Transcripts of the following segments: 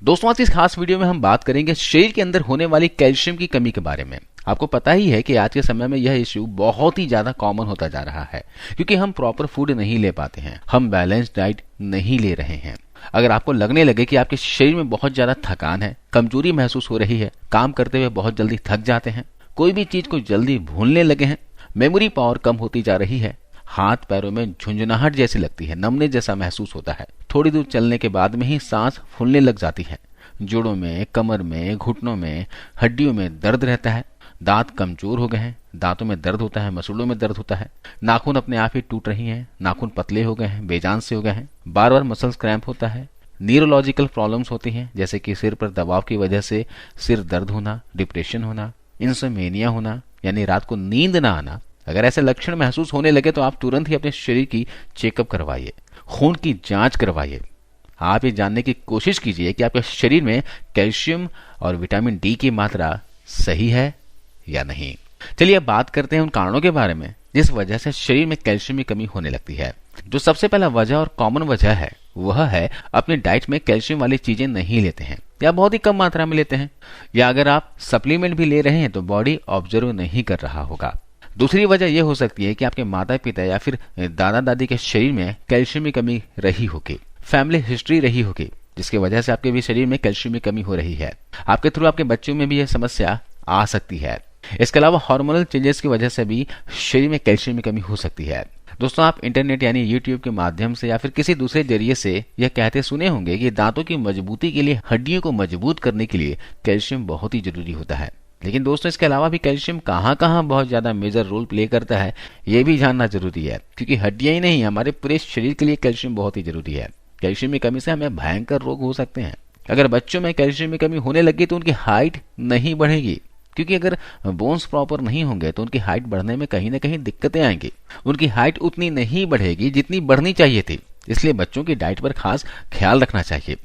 दोस्तों आज इस खास वीडियो में हम बात करेंगे शरीर के अंदर होने वाली कैल्शियम की कमी के बारे में। आपको पता ही है कि आज के समय में यह इश्यू बहुत ही ज्यादा कॉमन होता जा रहा है क्योंकि हम प्रॉपर फूड नहीं ले पाते हैं, हम बैलेंस डाइट नहीं ले रहे हैं। अगर आपको लगने लगे कि आपके शरीर में बहुत ज्यादा थकान है, कमजोरी महसूस हो रही है, काम करते हुए बहुत जल्दी थक जाते हैं, कोई भी चीज को जल्दी भूलने लगे हैं, मेमोरी पावर कम होती जा रही है, हाथ पैरों में झुंझुनाहट जैसी लगती है, नमने जैसा महसूस होता है, थोड़ी दूर चलने के बाद में ही सांस फूलने लग जाती है, जोड़ों में, कमर में, घुटनों में, हड्डियों में दर्द रहता है, दांत कमजोर हो गए हैं, दांतों में दर्द होता है, मसूड़ों में दर्द होता है, नाखून अपने आप ही टूट रही हैं, नाखून पतले हो गए हैं, बेजान से हो गए हैं, बार बार मसल्स क्रैम्प होता है, न्यूरोलॉजिकल प्रॉब्लम्स होती हैं जैसे कि सिर पर दबाव की वजह से सिर दर्द होना, डिप्रेशन होना, इंसोमेनिया होना यानी रात को नींद ना आना। अगर ऐसे लक्षण महसूस होने लगे तो आप तुरंत ही अपने शरीर की चेकअप करवाइए, खून की जांच करवाइए। आप ये जानने की कोशिश कीजिए कि आपके शरीर में कैल्शियम और विटामिन डी की मात्रा सही है या नहीं। चलिए अब बात करते हैं उन कारणों के बारे में जिस वजह से शरीर में कैल्शियम की कमी होने लगती है। जो सबसे पहला वजह और कॉमन वजह है वह है अपनी डाइट में कैल्शियम वाली चीजें नहीं लेते हैं या बहुत ही कम मात्रा में लेते हैं, या अगर आप सप्लीमेंट भी ले रहे हैं तो बॉडी ऑब्जर्व नहीं कर रहा होगा। दूसरी वजह यह हो सकती है कि आपके माता पिता या फिर दादा दादी के शरीर में कैल्शियम की कमी रही होगी, फैमिली हिस्ट्री रही होगी जिसकी वजह से आपके भी शरीर में कैल्शियम की कमी हो रही है। आपके थ्रू आपके बच्चों में भी यह समस्या आ सकती है। इसके अलावा हार्मोनल चेंजेस की वजह से भी शरीर में कैल्शियम की कमी हो सकती है। दोस्तों आप इंटरनेट यानी यूट्यूब के माध्यम से या फिर किसी दूसरे जरिए से यह कहते सुने होंगे कि दांतों की मजबूती के लिए, हड्डियों को मजबूत करने के लिए कैल्शियम बहुत ही जरूरी होता है। लेकिन दोस्तों इसके अलावा भी कैल्शियम कहाँ कहाँ बहुत ज्यादा मेजर रोल प्ले करता है यह भी जानना जरूरी है, क्योंकि हड्डियां ही नहीं हमारे पूरे शरीर के लिए कैल्शियम बहुत ही जरूरी है। कैल्शियम की कमी से हमें भयंकर रोग हो सकते हैं। अगर बच्चों में कैल्शियम की कमी होने लगी तो उनकी हाइट नहीं बढ़ेगी, क्योंकि अगर बोन्स प्रॉपर नहीं होंगे तो उनकी हाइट बढ़ने में कहीं ना कहीं दिक्कतें आएंगी। उनकी हाइट उतनी नहीं बढ़ेगी जितनी बढ़नी चाहिए थी, इसलिए बच्चों की डाइट पर खास ख्याल रखना चाहिए।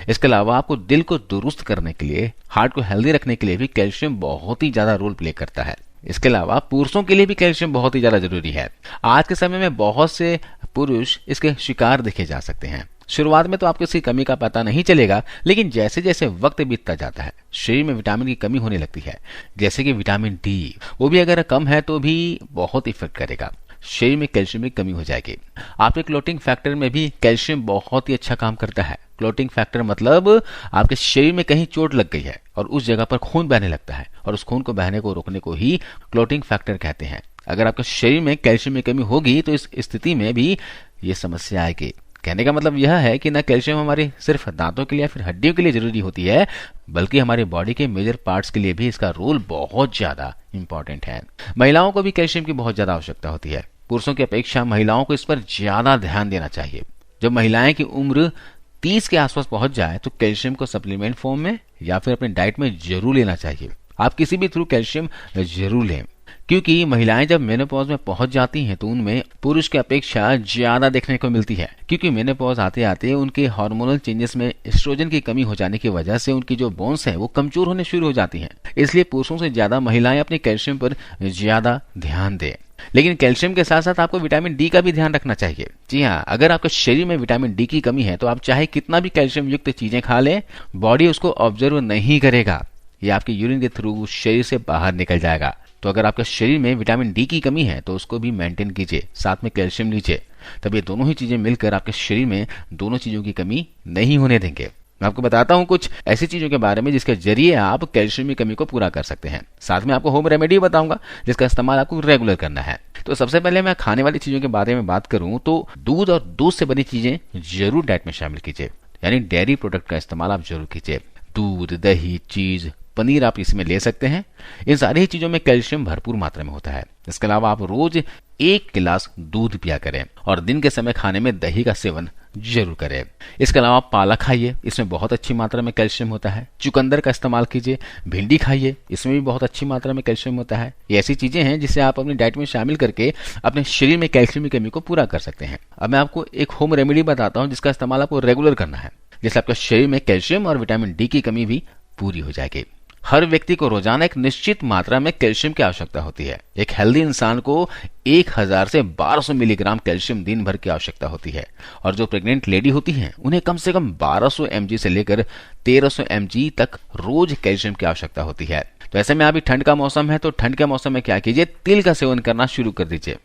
इसके अलावा आपको दिल को दुरुस्त करने के लिए, हार्ट को हेल्दी रखने के लिए भी कैल्शियम बहुत ही ज्यादा रोल प्ले करता है। इसके अलावा पुरुषों के लिए भी कैल्शियम बहुत ही ज्यादा जरूरी है। आज के समय में बहुत से पुरुष इसके शिकार देखे जा सकते हैं। शुरुआत में तो आपको इसकी कमी का पता नहीं चलेगा, लेकिन जैसे जैसे वक्त बीतता जाता है शरीर में विटामिन की कमी होने लगती है, जैसे कि विटामिन डी, वो भी अगर कम है तो भी बहुत इफेक्ट करेगा, शरीर में कैल्शियम की कमी हो जाएगी। आपके क्लोटिंग फैक्टर में भी कैल्शियम बहुत ही अच्छा काम करता है। क्लोटिंग फैक्टर मतलब आपके शरीर में कहीं चोट लग गई है और उस जगह पर खून बहने लगता है, और उस खून को बहने को रोकने को ही क्लोटिंग फैक्टर कहते हैं। अगर आपके शरीर में कैल्शियम की कमी होगी तो इस स्थिति में भी ये समस्या आएगी। कहने का मतलब यह है कि न कैल्शियम हमारे सिर्फ दांतों के लिए या फिर हड्डियों के लिए जरूरी होती है, बल्कि हमारे बॉडी के मेजर पार्ट्स के लिए भी इसका रोल बहुत ज्यादा इंपॉर्टेंट है। महिलाओं को भी कैल्शियम की बहुत ज्यादा आवश्यकता होती है। पुरुषों की अपेक्षा महिलाओं को इस पर ज्यादा ध्यान देना चाहिए। जब महिलाएं की उम्र 30 के आसपास पहुंच जाए तो कैल्शियम को सप्लीमेंट फॉर्म में या फिर अपने डाइट में जरूर लेना चाहिए। आप किसी भी थ्रू कैल्शियम जरूर लें, क्योंकि महिलाएं जब मेनोपॉज में पहुंच जाती हैं तो उनमें पुरुष की अपेक्षा ज्यादा देखने को मिलती है, क्योंकि मेनोपॉज आते आते उनके हार्मोनल चेंजेस में एस्ट्रोजन की कमी हो जाने की वजह से उनकी जो बोन्स है वो कमजोर होने शुरू हो जाती हैं। इसलिए पुरुषों से ज्यादा महिलाएं अपने कैल्शियम पर ज्यादा ध्यान दें। लेकिन कैल्शियम के साथ साथ आपको विटामिन डी का भी ध्यान रखना चाहिए। जी हाँ, अगर आपके शरीर में विटामिन डी की कमी है तो आप चाहे कितना भी कैल्शियम युक्त चीजें खा लें, बॉडी उसको ऑब्जर्व नहीं करेगा, ये आपके यूरिन के थ्रू शरीर से बाहर निकल जाएगा। तो अगर आपके शरीर में विटामिन डी की कमी है तो उसको भी मेंटेन कीजिए, साथ में कैल्शियम लीजिए, तब ये दोनों ही चीजें मिलकर आपके शरीर में दोनों चीजों की कमी नहीं होने देंगे। मैं आपको बताता हूं कुछ ऐसी चीजों के बारे में जिसके जरिए आप कैल्शियम की कमी को पूरा कर सकते हैं। साथ में आपको होम रेमेडी बताऊंगा जिसका इस्तेमाल आपको रेगुलर करना है। तो सबसे पहले मैं खाने वाली चीजों के बारे में बात करूं तो दूध और दूध से बनी चीजें जरूर डाइट में शामिल कीजिए, यानी डेयरी प्रोडक्ट का इस्तेमाल आप जरूर कीजिए। दूध, दही, चीज, पनीर आप इसमें ले सकते हैं। इन सारी ही चीजों में कैल्शियम भरपूर मात्रा में होता है। इसके अलावा आप रोज 1 गिलास दूध पिया करें और दिन के समय खाने में दही का सेवन जरूर करें। इसके अलावा पालक खाइए, इसमें बहुत अच्छी मात्रा में कैल्शियम होता है। चुकंदर का इस्तेमाल कीजिए। भिंडी खाइए, इसमें भी बहुत अच्छी मात्रा में कैल्शियम होता है। ये ऐसी चीजें हैं जिसे आप अपनी डाइट में शामिल करके अपने शरीर में कैल्शियम की कमी को पूरा कर सकते हैं। अब मैं आपको एक होम रेमेडी बताता हूँ जिसका इस्तेमाल आपको रेगुलर करना है, जिससे आपके शरीर में कैल्शियम और विटामिन डी की कमी भी पूरी हो जाएगी। हर व्यक्ति को रोजाना एक निश्चित मात्रा में कैल्शियम की आवश्यकता होती है। एक हेल्दी इंसान को 1000 से 1200 मिलीग्राम कैल्शियम दिन भर की आवश्यकता होती है और जो प्रेग्नेंट लेडी होती हैं उन्हें कम से कम 1200 mg से लेकर 1300 mg तक रोज कैल्शियम की आवश्यकता होती है। तो ऐसे में अभी ठंड का मौसम है, तो ठंड के मौसम में क्या कीजिए, तिल का सेवन करना शुरू कर दीजिए,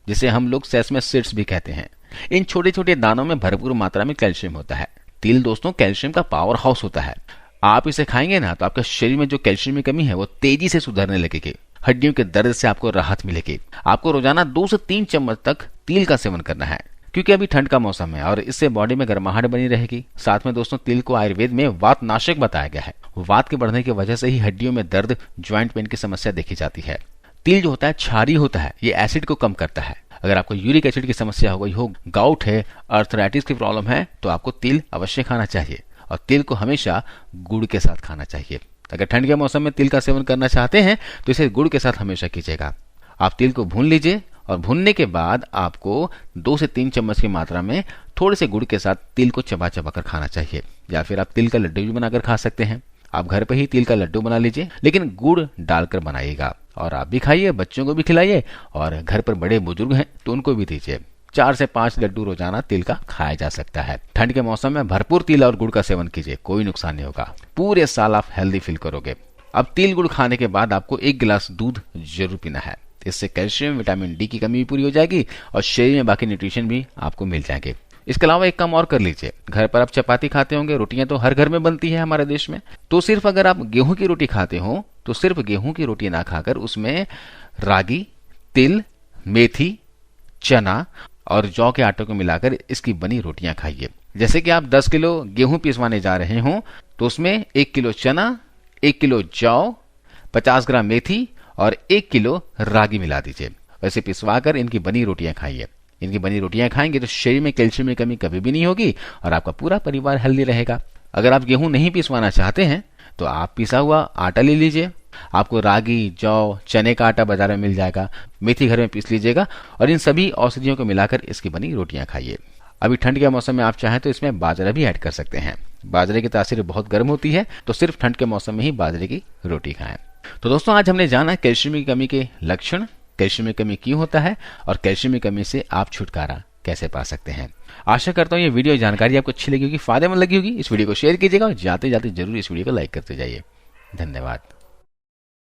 जिसे हम लोग सेसमे सीड्स भी कहते हैं। इन छोटे छोटे दानों में भरपूर मात्रा में कैल्शियम होता है। तिल दोस्तों कैल्शियम का पावर हाउस होता है। आप इसे खाएंगे ना तो आपके शरीर में जो कैल्शियम की कमी है वो तेजी से सुधरने लगेगी। हड्डियों के दर्द से आपको राहत मिलेगी। आपको रोजाना 2 से 3 चम्मच तक तिल का सेवन करना है, क्योंकि अभी ठंड का मौसम है और इससे बॉडी में गर्माहट बनी रहेगी। साथ में दोस्तों तिल को आयुर्वेद में वात नाशक बताया गया है। वात के बढ़ने की वजह से ही हड्डियों में दर्द, ज्वाइंट पेन की समस्या देखी जाती है। तिल जो होता है क्षारीय होता है, ये एसिड को कम करता है। अगर आपको यूरिक एसिड की समस्या हो गई हो, गाउट है, अर्थराइटिस की प्रॉब्लम है, तो आपको तिल अवश्य खाना चाहिए और तिल को हमेशा गुड़ के साथ खाना चाहिए। अगर ठंड के मौसम में तिल का सेवन करना चाहते हैं तो इसे गुड़ के साथ हमेशा कीजिएगा। आप तिल को भून लीजिए और भूनने के बाद आपको 2 से 3 चम्मच की मात्रा में थोड़े से गुड़ के साथ तिल को चबा चबा कर खाना चाहिए, या फिर आप तिल का लड्डू भी बनाकर खा सकते हैं। आप घर पे ही तिल का लड्डू बना लीजिए, लेकिन गुड़ डालकर बनाइएगा और आप भी खाइए, बच्चों को भी खिलाइए और घर पर बड़े बुजुर्ग हैं तो उनको भी दीजिए। 4 से 5 लड्डू रोजाना तिल का खाया जा सकता है। ठंड के मौसम में भरपूर तिल और गुड़ का सेवन कीजिए, कोई नुकसान नहीं होगा। पूरे साल आप हेल्दी फील करोगे। अब तिल गुड़ खाने के बाद आपको 1 गिलास दूध जरूर पीना है। इससे कैल्शियम, विटामिन डी की कमी भी पूरी हो जाएगी और शरीर में बाकी न्यूट्रिशन भी आपको मिल जाएंगे। इसके अलावा एक काम और कर लीजिए। घर पर आप चपाती खाते होंगे, रोटियां तो हर घर में बनती है हमारे देश में। तो सिर्फ अगर आप गेहूं की रोटी खाते हो तो सिर्फ गेहूं की रोटी ना खाकर उसमें रागी, तिल, मेथी, चना और जौ के आटे को मिलाकर इसकी बनी रोटियां खाइए। जैसे कि आप 10 किलो गेहूं पिसवाने जा रहे हो तो उसमें 1 किलो चना, 1 किलो जौ, 50 ग्राम मेथी और 1 किलो रागी मिला दीजिए। वैसे पिसवाकर इनकी बनी रोटियां खाइए। इनकी बनी रोटियां खाएंगे तो शरीर में कैल्शियम की कमी कभी भी नहीं होगी और आपका पूरा परिवार हेल्दी रहेगा। अगर आप गेहूं नहीं पिसवाना चाहते हैं तो आप पिसा हुआ आटा ले लीजिए। आपको रागी, जौ, चने का आटा बाजार में मिल जाएगा। मेथी घर में पीस लीजिएगा और इन सभी औषधियों को मिलाकर इसकी बनी रोटियां खाइए। अभी ठंड के मौसम में आप चाहें तो इसमें बाजरा भी ऐड कर सकते हैं। बाजरे की तासीर बहुत गर्म होती है, तो सिर्फ ठंड के मौसम में ही बाजरे की रोटी खाएं। तो दोस्तों आज हमने जाना कैल्शियम की कमी के लक्षण, कैल्शियम की कमी क्यों होता है और कैल्शियम की कमी से आप छुटकारा कैसे पा सकते हैं। आशा करता हूँ ये वीडियो जानकारी आपको अच्छी लगी होगी, फायदेमंद लगी होगी। इस वीडियो को शेयर कीजिएगा और जाते जाते जरूर इस वीडियो को लाइक करते जाइए। धन्यवाद।